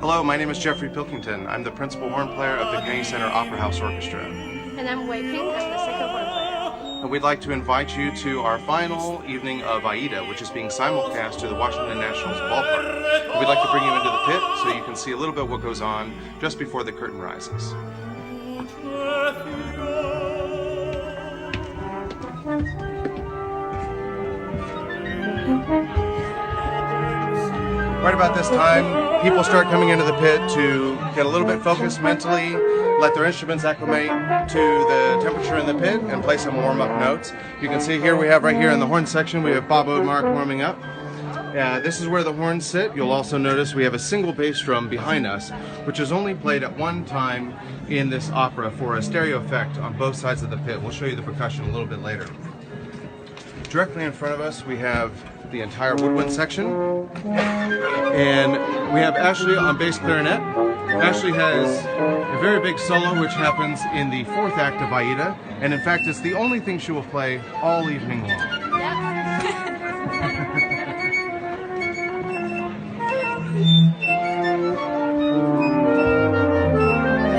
Hello, my name is Jeffrey Pilkington. I'm the principal horn player of the Kennedy Center Opera House Orchestra. And I'm Wei Ping, I'm the second horn player. And we'd like to invite you to our final evening of AIDA, which is being simulcast to the Washington Nationals ballpark. And we'd like to bring you into the pit so you can see a little bit what goes on just before the curtain rises. Right about this time, people start coming into the pit to get a little bit focused mentally, let their instruments acclimate to the temperature in the pit, and play some warm-up notes. You can see here we have right here in the horn section, we have Bob Odemark warming up. This is where the horns sit. You'll also notice we have a single bass drum behind us, which is only played at one time in this opera for a stereo effect on both sides of the pit. We'll show you the percussion a little bit later. Directly in front of us we have the entire woodwind section, and we have Ashley on bass clarinet. Ashley has a very big solo which happens in the fourth act of AIDA, and in fact it's the only thing she will play all evening long.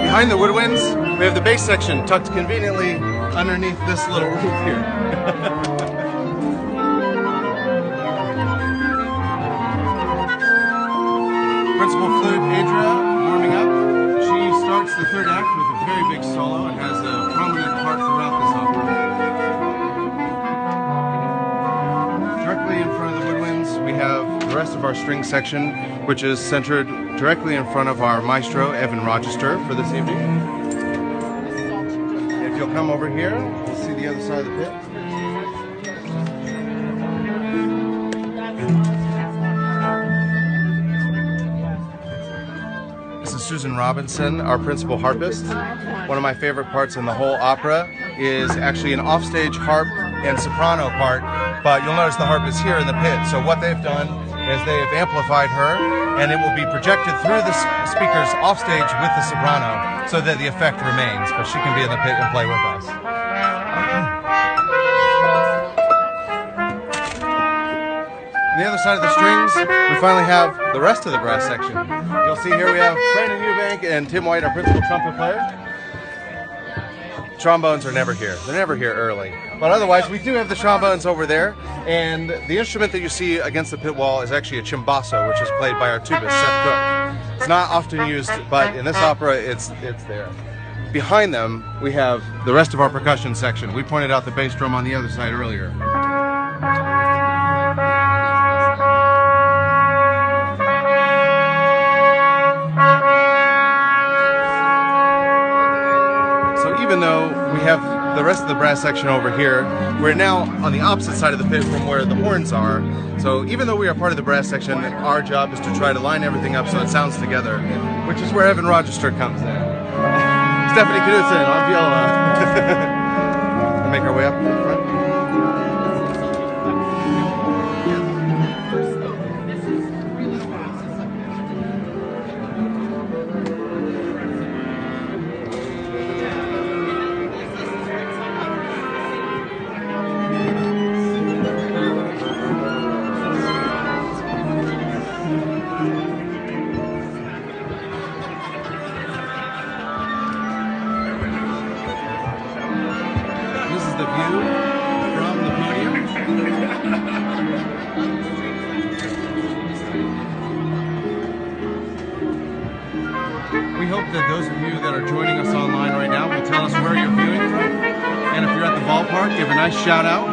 Behind the woodwinds we have the bass section tucked conveniently underneath this little roof here. Principal flute, AIDA, warming up. She starts the third act with a very big solo and has a prominent part throughout this opera. Directly in front of the woodwinds, we have the rest of our string section, which is centered directly in front of our maestro, Evan Rochester, for this evening. If you'll come over here, we'll see the other side of the pit. Susan Robinson, our principal harpist. One of my favorite parts in the whole opera is actually an offstage harp and soprano part, but you'll notice the harp is here in the pit. So what they've done is they've amplified her, and it will be projected through the speakers offstage with the soprano so that the effect remains, but she can be in the pit and play with us. On the other side of the strings, we finally have the rest of the brass section. You'll see here we have Brandon Eubank and Tim White, our principal trumpet player. Trombones are never here. They're never here early. But otherwise, we do have the trombones over there, and the instrument that you see against the pit wall is actually a chimbasso, which is played by our tubist, Seth Cook. It's not often used, but in this opera, it's there. Behind them, we have the rest of our percussion section. We pointed out the bass drum on the other side earlier. Even though we have the rest of the brass section over here, we're now on the opposite side of the pit from where the horns are. So even though we are part of the brass section, our job is to try to line everything up so it sounds together, which is where Evan Rochester comes in. Stephanie Knudsen on viola. We'll make our way up to the front. The view from the podium. We hope that those of you that are joining us online right now will tell us where you're viewing from, and if you're at the ballpark, give a nice shout out.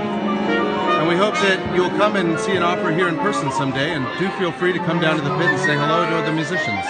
And we hope that you'll come and see an opera here in person someday, and do feel free to come down to the pit and say hello to the musicians.